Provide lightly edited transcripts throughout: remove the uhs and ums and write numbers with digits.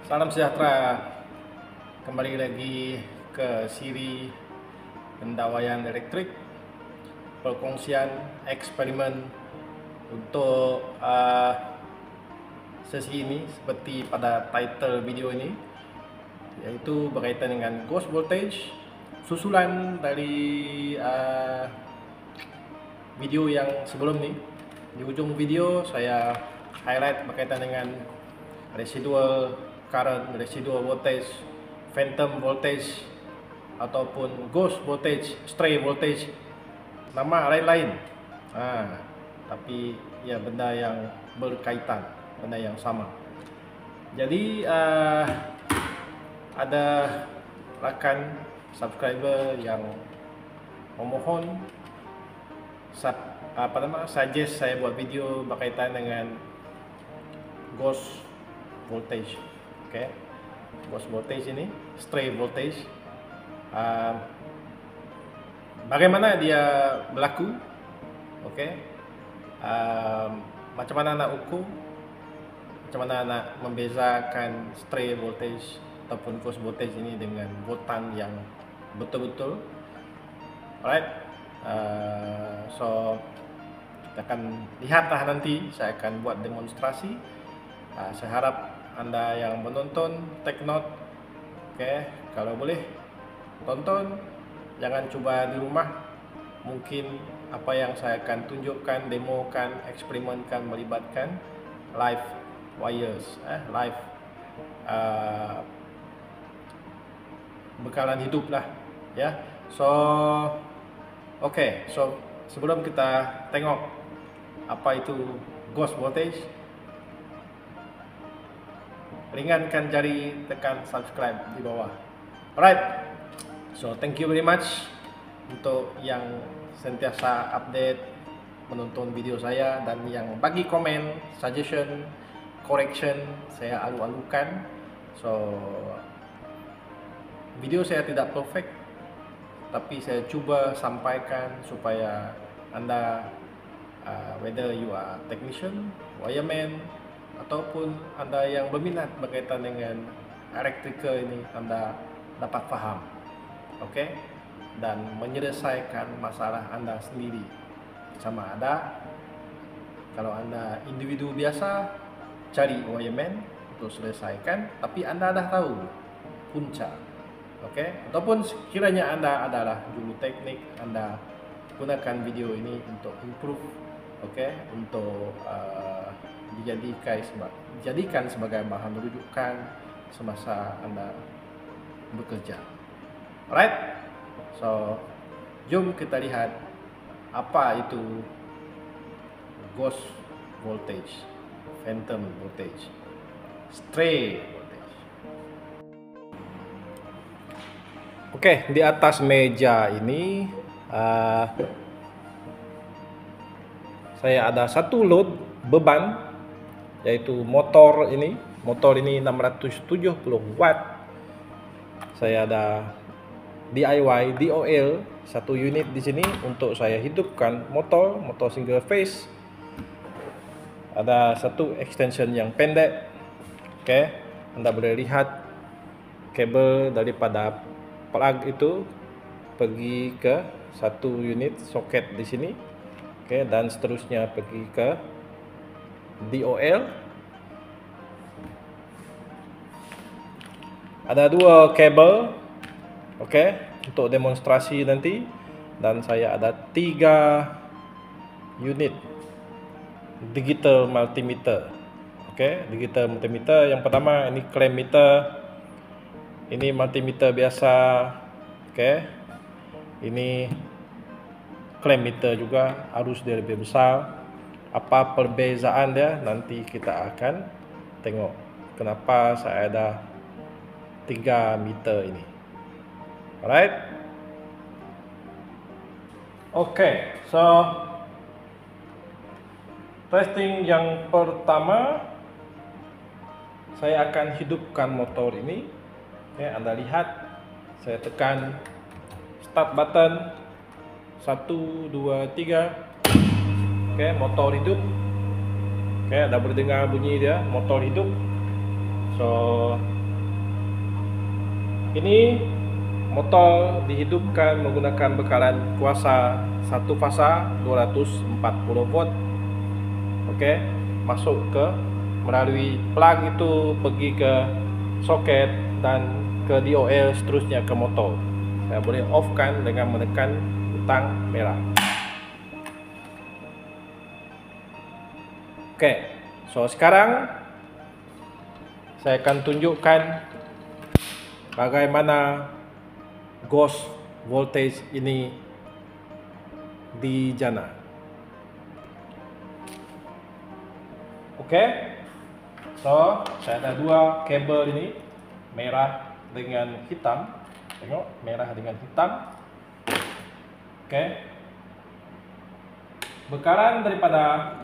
Salam sejahtera. Kembali lagi ke siri pendawaian elektrik, perkongsian eksperimen untuk sesi ini seperti pada title video ini, yaitu berkaitan dengan ghost voltage, susulan dari video yang sebelum ini. Di ujung video saya highlight berkaitan dengan residual current, residual voltage, phantom voltage, ataupun ghost voltage, stray voltage, nama lain-lain. Tapi ya benda yang berkaitan, benda yang sama. Jadi ada rakan subscriber yang memohon suggest saya buat video berkaitan dengan ghost voltage. Ghost voltage ini, stray voltage, bagaimana dia berlaku, macam mana nak ukur, macam mana nak membezakan stray voltage ataupun ghost voltage ini dengan voltan yang betul-betul. Alright, so kita akan lihatlah nanti. Saya akan buat demonstrasi. Saya harap anda yang menonton take note. Kalau boleh tonton, jangan cuba di rumah. Mungkin apa yang saya akan tunjukkan, demokan, eksperimenkan melibatkan live wires, live bekalan hidup lah, ya. So sebelum kita tengok apa itu ghost voltage, ringankan jari, tekan subscribe di bawah. Alright, so thank you very much untuk yang sentiasa update menonton video saya dan yang bagi komen, suggestion, correction, saya alu-alukan. So video saya tidak perfect, tapi saya cuba sampaikan supaya anda, whether you are technician, wireman, ataupun anda yang berminat berkaitan dengan electrical ini, anda dapat faham, dan menyelesaikan masalah anda sendiri. Sama ada kalau anda individu biasa, cari wireman untuk selesaikan, tapi anda dah tahu punca, ataupun sekiranya anda adalah juru teknik, anda gunakan video ini untuk improve, untuk dijadikan sebagai bahan rujukan semasa anda bekerja. Alright, so jom kita lihat apa itu ghost voltage, phantom voltage, stray voltage. Di atas meja ini saya ada satu load beban, yaitu motor ini. Motor ini 670 watt. Saya ada DIY DOL satu unit di sini untuk saya hidupkan motor single phase. Ada satu extension yang pendek. Anda boleh lihat kabel daripada plug itu pergi ke satu unit soket di sini, dan seterusnya pergi ke DOL. Ada dua kabel, untuk demonstrasi nanti, dan saya ada 3 unit digital multimeter. Digital multimeter yang pertama ini clamp meter, ini multimeter biasa. Ini clamp meter juga, arus dia lebih besar. Apa perbezaan dia nanti kita akan tengok. Kenapa saya ada 3 meter ini. Alright. So testing yang pertama, saya akan hidupkan motor ini. Anda lihat, saya tekan start button 1, 2, 3. Motor hidup. Anda boleh dengar bunyi dia, motor hidup. So ini motor dihidupkan menggunakan bekalan kuasa 1 fasa 240 volt. Oke, masuk ke melalui plug itu pergi ke soket dan ke DOL, seterusnya ke motor. Saya boleh off-kan dengan menekan butang merah. Oke, so sekarang saya akan tunjukkan bagaimana ghost voltage ini dijana. Oke, so saya ada 2 kabel ini, merah dengan hitam. Tengok, merah dengan hitam. Oke, bekalan daripada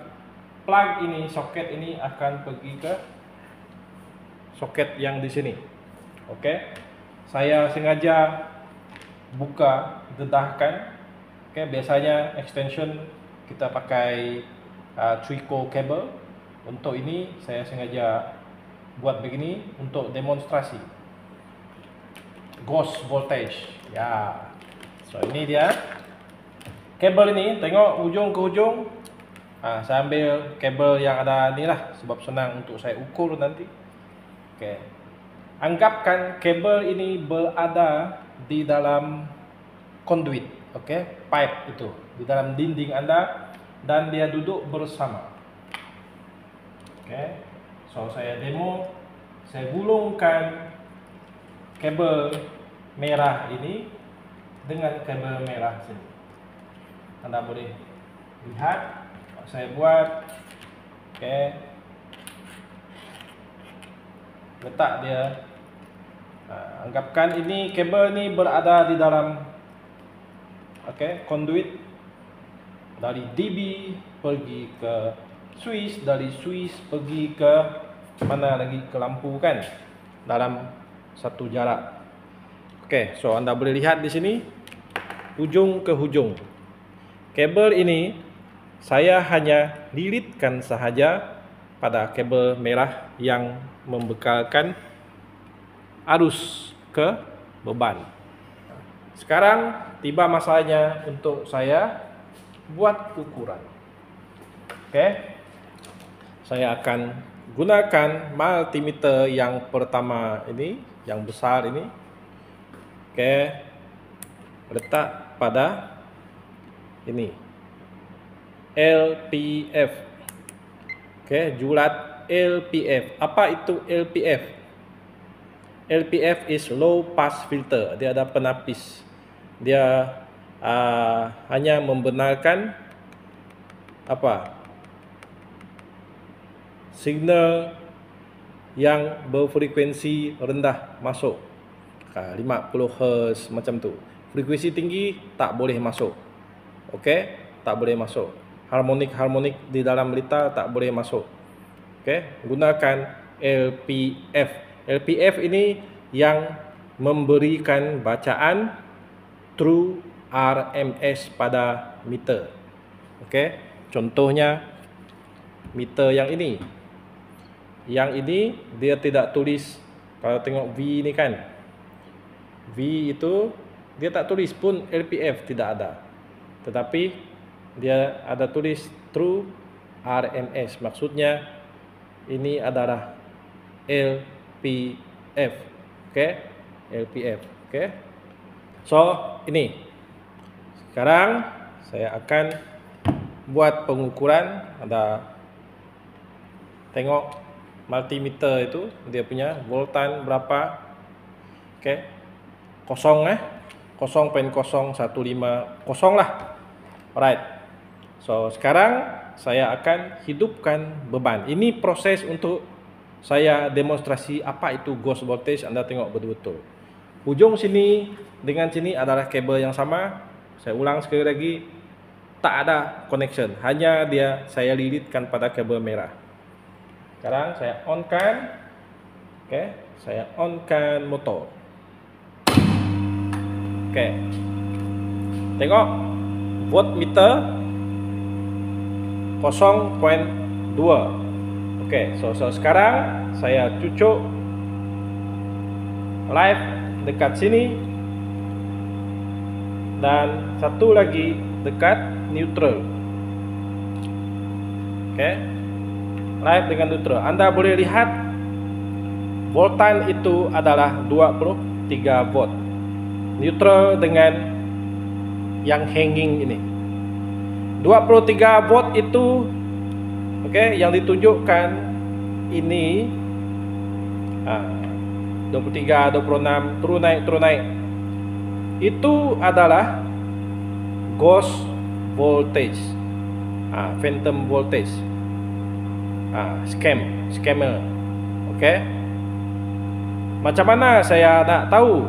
plug ini, soket ini akan pergi ke soket yang di sini. Oke, saya sengaja buka, dedahkan. Oke, biasanya extension kita pakai 3-core cable. Untuk ini saya sengaja buat begini untuk demonstrasi ghost voltage. Ya, so ini dia kabel ini. Tengok ujung ke ujung. Saya ambil kabel yang ada ni lah, sebab senang untuk saya ukur nanti. Oke, anggapkan kabel ini berada di dalam conduit, oke, pipe itu di dalam dinding Anda, dan dia duduk bersama. Oke, so saya demo, saya gulungkan kabel merah ini dengan kabel merah sini. Anda boleh lihat saya buat. Oke, letak dia. Anggapkan ini kabel ini berada di dalam conduit dari DB pergi ke switch, dari switch pergi ke mana lagi, ke lampu kan, dalam satu jarak. Oke, so Anda boleh lihat di sini ujung ke ujung kabel ini. Saya hanya lilitkan sahaja pada kabel merah yang membekalkan arus ke beban. Sekarang tiba masanya untuk saya buat ukuran. Oke, saya akan gunakan multimeter yang pertama ini, yang besar ini. Oke, letak pada ini LPF. Oke, julat LPF. Apa itu LPF? LPF is low pass filter. Dia ada penapis. Dia hanya membenarkan signal yang berfrekuensi rendah masuk. 50 Hz macam tu. Frekuensi tinggi tak boleh masuk. Oke, tak boleh masuk. Harmonik di dalam lita tak boleh masuk. Oke, gunakan LPF. LPF ini yang memberikan bacaan true RMS pada meter. Oke, contohnya meter yang ini. Yang ini dia tidak tulis. Kalau tengok V ini kan, V itu dia tak tulis pun LPF, tidak ada. Tetapi dia ada tulis true RMS. Maksudnya ini adalah LPF. Oke, LPF. Oke, so ini sekarang saya akan buat pengukuran. Ada tengok multimeter itu, dia punya voltan berapa. Oke, 0.015 lah. Alright. So sekarang saya akan hidupkan beban. Ini proses untuk saya demonstrasi apa itu ghost voltage. Anda tengok betul-betul. Ujung sini dengan sini adalah kabel yang sama. Saya ulang sekali lagi, tak ada connection. Hanya dia saya lilitkan pada kabel merah. Sekarang saya on-kan. Oke, saya on-kan motor. Oke, tengok voltmeter 0.2. Oke, so sekarang saya cucuk live dekat sini, dan satu lagi dekat neutral. Oke, live dengan neutral. Anda boleh lihat voltan itu adalah 23 volt. Neutral dengan yang hanging ini 23 volt itu, oke, yang ditunjukkan ini 23, 26 turun naik. Itu adalah ghost voltage, phantom voltage, scammer. Oke, macam mana saya nak tahu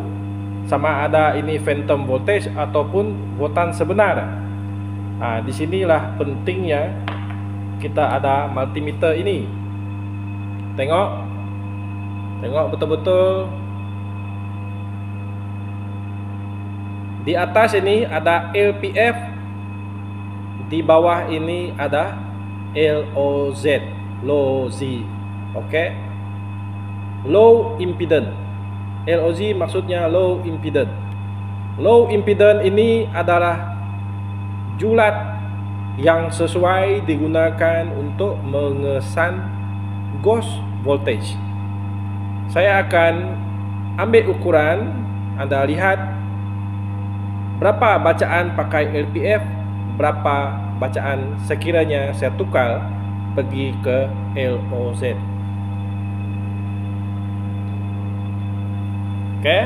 sama ada ini phantom voltage ataupun voltan sebenar? Disinilah pentingnya kita ada multimeter ini. Tengok betul-betul. Di atas ini ada LPF, di bawah ini ada LOZ, low Z. Oke, low impedance. LOZ maksudnya low impedance. Low impedance ini adalah julat yang sesuai digunakan untuk mengesan ghost voltage. Saya akan ambil ukuran, Anda lihat berapa bacaan pakai LPF, berapa bacaan sekiranya saya tukar pergi ke LOZ. Oke,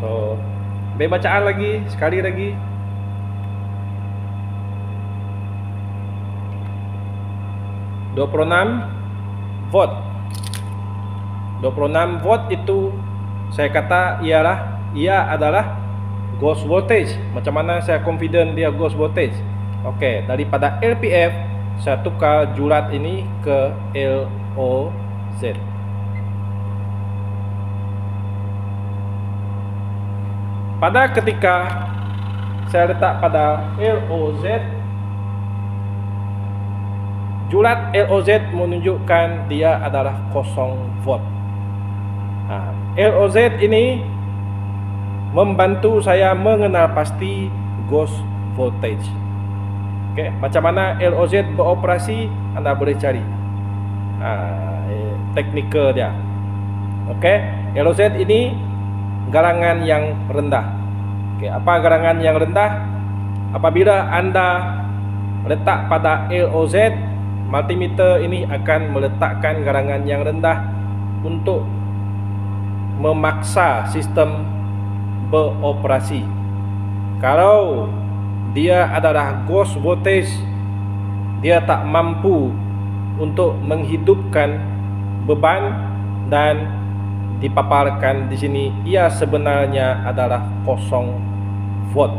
so ambil bacaan lagi, sekali lagi. volt. 26 volt itu saya kata ia adalah ghost voltage. Macam mana saya confident dia ghost voltage? Oke, daripada LPF saya tukar julat ini ke LOZ. Pada ketika saya letak pada LOZ, julat LOZ menunjukkan dia adalah 0 volt. LOZ ini membantu saya mengenal pasti ghost voltage. Oke, macam mana LOZ beroperasi Anda boleh cari teknikal dia. Oke, LOZ ini garangan yang rendah. Oke, apa garangan yang rendah? Apabila Anda letak pada LOZ, multimeter ini akan meletakkan garangan yang rendah untuk memaksa sistem beroperasi. Kalau dia adalah ghost voltage, dia tak mampu untuk menghidupkan beban, dan dipaparkan di sini ia sebenarnya adalah 0 volt.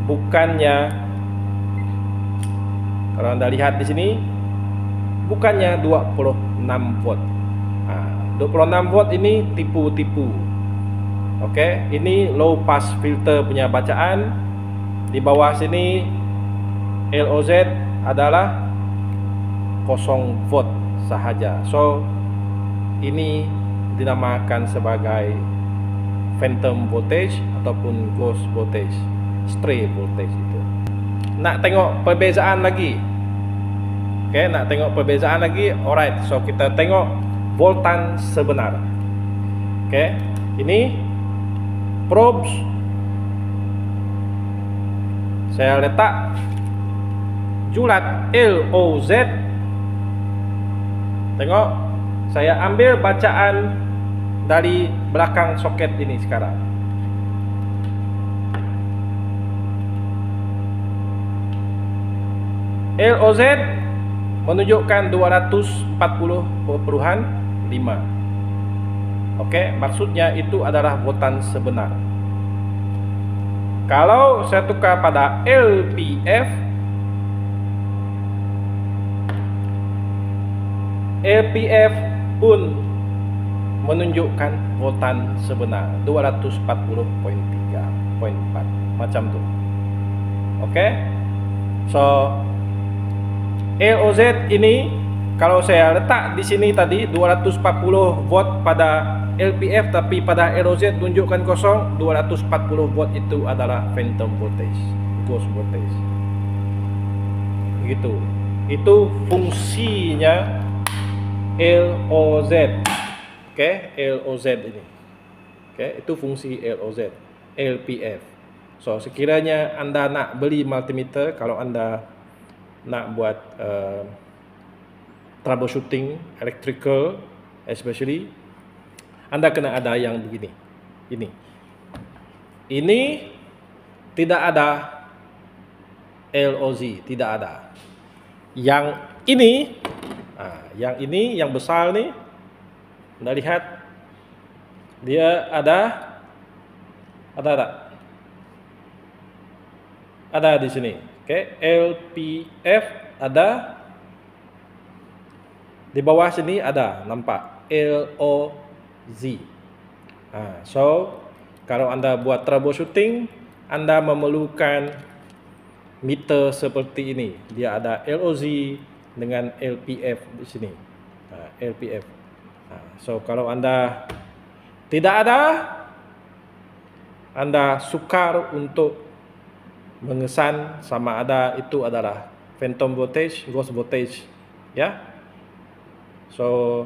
Bukannya, kalau Anda lihat di sini, bukannya 26 volt. 26 volt ini tipu-tipu. Oke, ini low pass filter punya bacaan. Di bawah sini LOZ adalah 0 volt sahaja. So ini dinamakan sebagai phantom voltage ataupun ghost voltage, stray voltage itu. Nak tengok perbezaan lagi? Oke, nak tengok perbezaan lagi? Alright, so kita tengok voltan sebenar. Oke, ini probes. Saya letak julat LOZ. Tengok, saya ambil bacaan dari belakang soket ini sekarang. LOZ menunjukkan 240.5. Oke, maksudnya itu adalah voltan sebenar. Kalau saya tukar pada LPF, LPF pun menunjukkan voltan sebenar 240.3.4 macam tu. Oke, so LOZ ini kalau saya letak di sini tadi 240 volt pada LPF, tapi pada LOZ tunjukkan kosong. 240 volt itu adalah phantom voltage, ghost voltage. Begitu. Itu fungsinya LOZ. Oke, LOZ ini. Oke, itu fungsi LOZ, LPF. So, sekiranya Anda nak beli multimeter, kalau Anda nak buat troubleshooting electrical especially, Anda kena ada yang begini. Ini tidak ada LOZ, tidak ada. Yang ini, yang besar nih, Anda lihat, dia ada di sini. Oke, LPF ada. Di bawah sini ada, nampak LOZ. So kalau Anda buat troubleshooting, Anda memerlukan meter seperti ini. Dia ada LOZ dengan LPF di sini. LPF. So kalau Anda tidak ada, Anda sukar untuk mengesan sama ada itu adalah phantom voltage, ghost voltage, ya. So,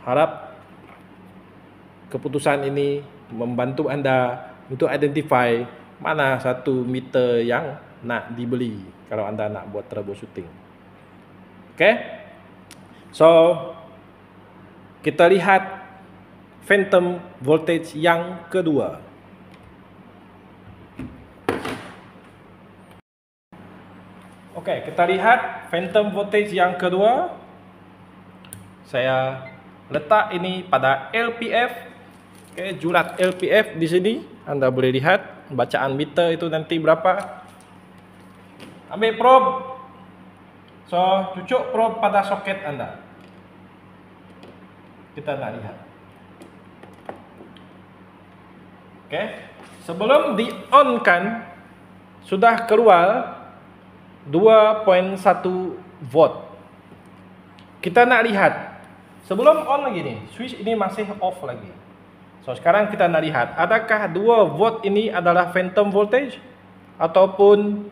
harap keputusan ini membantu Anda untuk identify mana satu meter yang nak dibeli kalau Anda nak buat troubleshooting. Oke? So, kita lihat phantom voltage yang kedua. Oke, kita lihat phantom voltage yang kedua. Saya letak ini pada LPF. Oke, jurat LPF di sini. Anda boleh lihat bacaan meter itu nanti berapa. Ambil probe. So, cucuk probe pada soket Anda. Kita nak lihat. Oke, sebelum di-on-kan sudah keluar 2.1 volt. Kita nak lihat. Sebelum on lagi nih, switch ini masih off lagi. So, sekarang kita nak lihat, adakah 2 volt ini adalah phantom voltage ataupun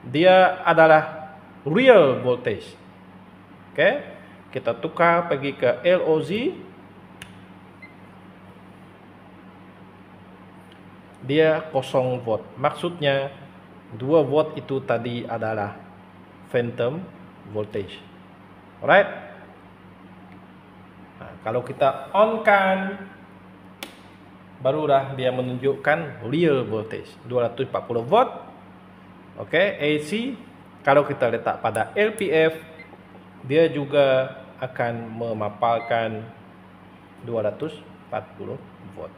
dia adalah real voltage. Oke, kita tukar pergi ke LOZ. Dia 0 volt. Maksudnya 2 volt itu tadi adalah phantom voltage. Alright? Kalau kita on kan, barulah dia menunjukkan real voltage 240 volt. Oke, AC. Kalau kita letak pada LPF, dia juga akan memaparkan 240 volt.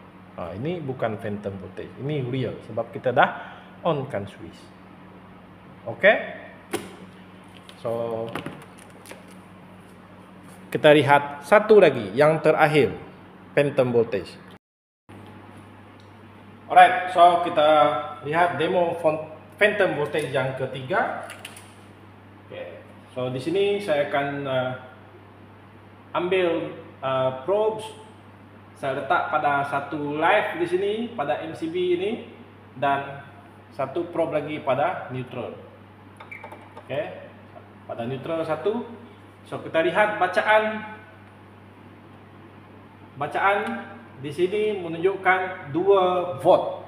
Ini bukan phantom voltage, ini real sebab kita dah on kan switch. Oke. So, kita lihat satu lagi yang terakhir, phantom voltage. Alright, so kita lihat demo phantom voltage yang ketiga. Okay. So di sini saya akan ambil probes. Saya letak pada satu live di sini pada MCB ini dan satu probe lagi pada neutral. Okay. Pada neutral satu. So kita lihat bacaan di sini menunjukkan 2 volt.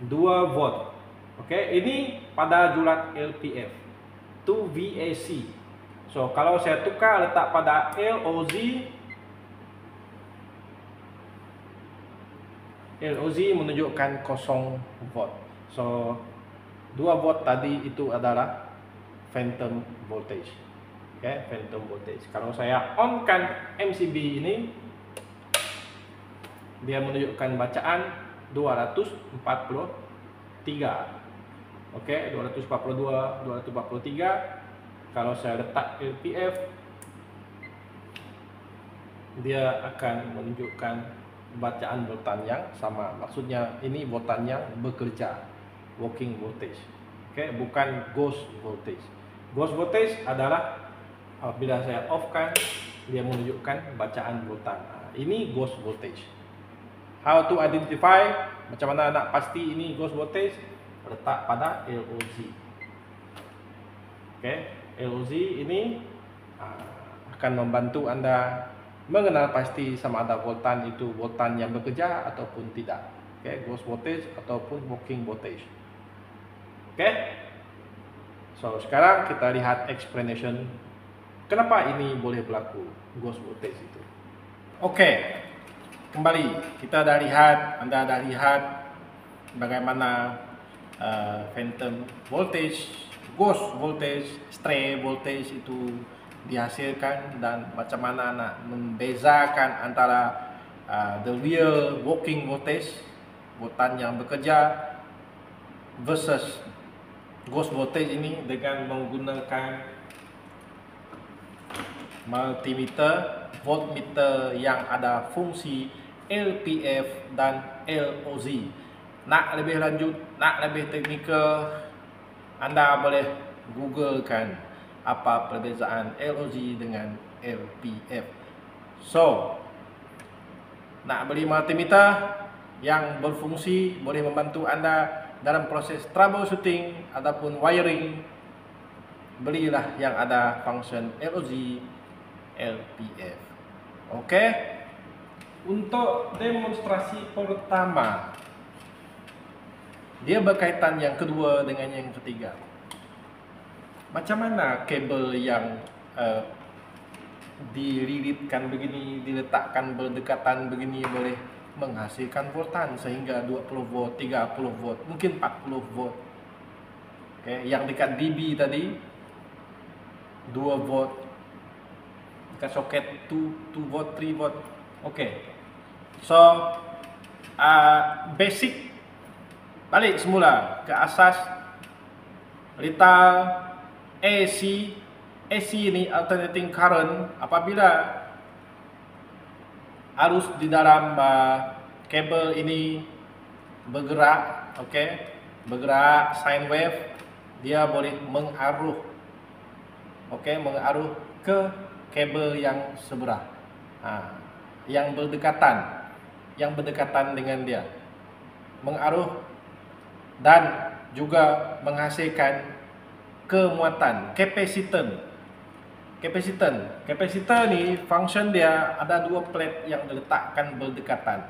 2 volt. Oke, ini pada jurat LPF. 2 VAC. So kalau saya tukar letak pada LOZ, LOZ menunjukkan 0 volt. So 2 volt tadi itu adalah phantom voltage. Oke, phantom voltage. Kalau saya on kan MCB ini, dia menunjukkan bacaan 243. Oke, 242, 243. Kalau saya letak LPF, dia akan menunjukkan bacaan voltan yang sama. Maksudnya ini voltan yang bekerja, working voltage. Oke, bukan ghost voltage. Ghost voltage adalah Apabila saya off kan, dia menunjukkan bacaan voltan. Ini ghost voltage. How to identify, macam mana nak pasti ini ghost voltage? Letak pada LOZ. LOZ ini akan membantu Anda mengenal pasti sama ada voltan itu voltan yang bekerja ataupun tidak. Ghost voltage ataupun working voltage. So sekarang kita lihat explanation kenapa ini boleh berlaku ghost voltage itu. Kembali kita dah lihat, Anda dah lihat bagaimana phantom voltage, ghost voltage, stray voltage itu dihasilkan dan macam mana nak membezakan antara the real working voltage, voltan yang bekerja, versus ghost voltage ini dengan menggunakan multimeter, voltmeter yang ada fungsi LPF dan LOZ. Nak lebih lanjut, nak lebih teknikal, Anda boleh googlekan apa perbezaan LOZ dengan LPF. So, nak beli multimeter yang berfungsi boleh membantu Anda dalam proses troubleshooting ataupun wiring, belilah yang ada function LOZ, LPF. Untuk demonstrasi pertama, dia berkaitan yang kedua dengan yang ketiga. Macam mana kabel yang dililitkan begini, diletakkan berdekatan begini boleh menghasilkan voltan sehingga 20 volt, 30 volt, mungkin 40 volt. Yang dekat DB tadi 2 volt, dekat soket 2 volt, 3 volt. So basic, balik semula ke asas letak AC. AC ini alternating current. Apabila arus di dalam kabel ini bergerak, bergerak sine wave, dia boleh mengaruh, mengaruh ke kabel yang sebelah, yang berdekatan dengan dia, mengaruh dan juga menghasilkan kemuatan kapasitan. Kapasitor ni function dia ada dua plate yang diletakkan berdekatan.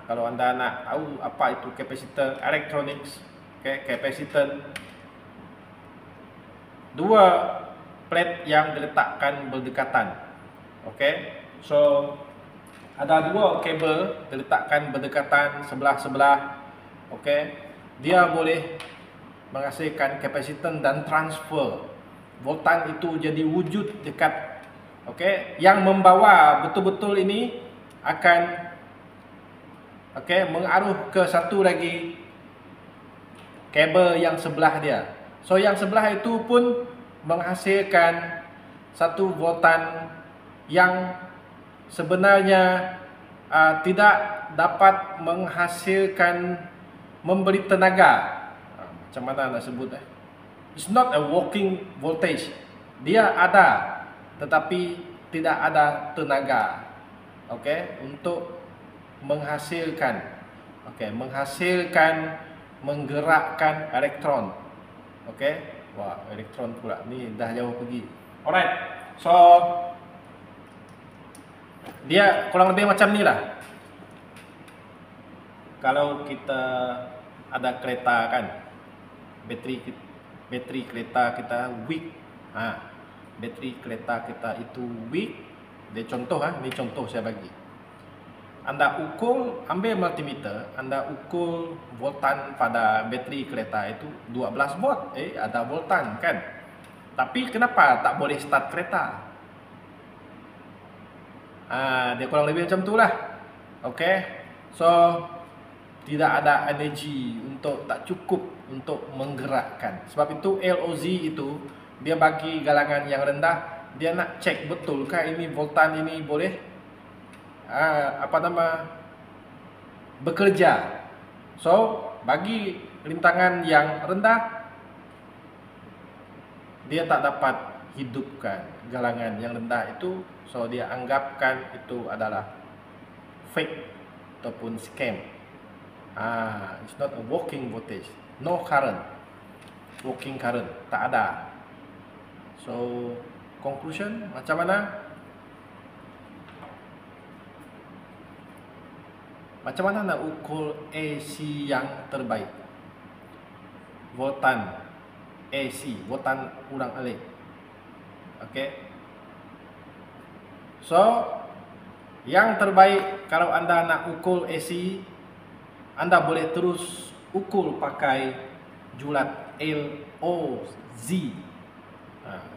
Kalau Anda nak tahu apa itu kapasitor electronics, kapasitan, dua plate yang diletakkan berdekatan. So ada dua kabel diletakkan berdekatan sebelah-sebelah. Dia boleh menghasilkan kapasitan dan transfer voltan itu jadi wujud dekat. Yang membawa betul-betul ini akan mengaruh ke satu lagi kabel yang sebelah dia. So yang sebelah itu pun menghasilkan satu voltan yang sebenarnya tidak dapat menghasilkan, memberi tenaga. Macam mana nak sebut? It's not a working voltage. Dia ada tetapi tidak ada tenaga. Untuk menghasilkan menggerakkan elektron. Wah, elektron pula ni dah jauh pergi. Alright. So dia kurang lebih macam ni lah. Kalau kita ada kereta kan, bateri kereta kita weak. Bateri kereta kita itu weak. Dia contoh, ni contoh saya bagi. Anda ukur, ambil multimeter, Anda ukur voltan pada bateri kereta itu 12 volt. Ada voltan kan. Tapi kenapa tak boleh start kereta? Dia kurang lebih macam tu lah. So tidak ada energi untuk, tak cukup untuk menggerakkan. Sebab itu LOZ itu dia bagi galangan yang rendah. Dia nak cek betulkah ini voltan ini boleh bekerja. So bagi rintangan yang rendah dia tak dapat hidupkan galangan yang rendah itu, so dia anggapkan itu adalah fake ataupun scam. It's not a working voltage, no current, working current tak ada. So conclusion macam mana? Macam mana nak ukur AC yang terbaik? Voltan AC, voltan urang alik. Okay. So yang terbaik kalau anda nak ukur AC, anda boleh terus ukur pakai julat LOZ.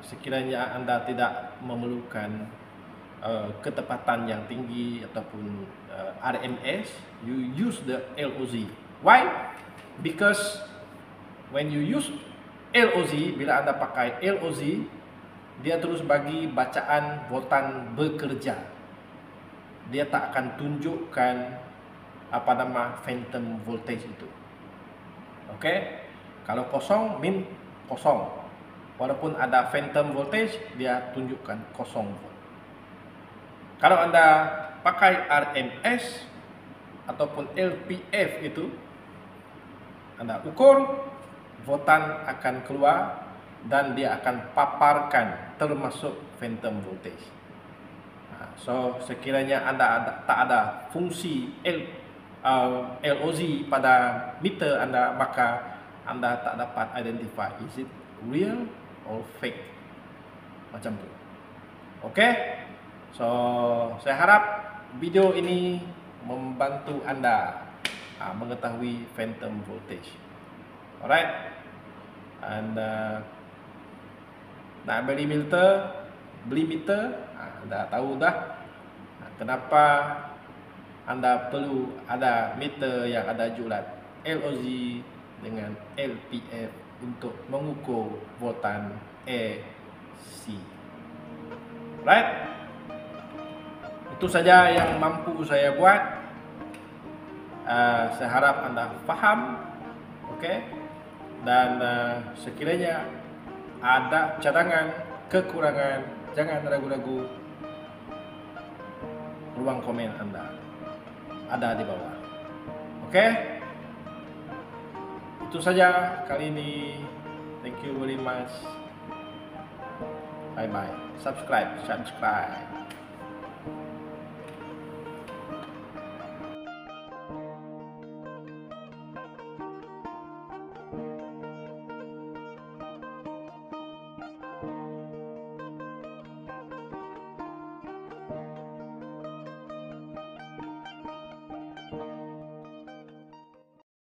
Sekiranya anda tidak memerlukan ketepatan yang tinggi ataupun RMS, you use the LOZ. Why? Because when you use LOZ, bila anda pakai LOZ, dia terus bagi bacaan voltan bekerja. Dia tak akan tunjukkan apa nama phantom voltage itu. Okay? Kalau kosong, min kosong. Walaupun ada phantom voltage, dia tunjukkan kosong volt. Kalau anda pakai RMS ataupun LPF itu, anda ukur, voltan akan keluar dan dia akan paparkan termasuk phantom voltage. So sekiranya anda tak ada fungsi LOZ pada meter anda, maka anda tak dapat identify is it real or fake, macam tu. Okay? So saya harap video ini membantu anda mengetahui phantom voltage. Alright. And nak beli meter, anda tahu dah kenapa anda perlu ada meter yang ada julat LOZ dengan LPF untuk mengukur voltan AC. Right? Itu saja yang mampu saya buat. Saya harap anda faham. Okay? Dan sekiranya ada cadangan, kekurangan, jangan ragu-ragu. Ruang komen anda ada di bawah. Okay? Itu saja kali ini. Thank you very much. Bye bye. Subscribe.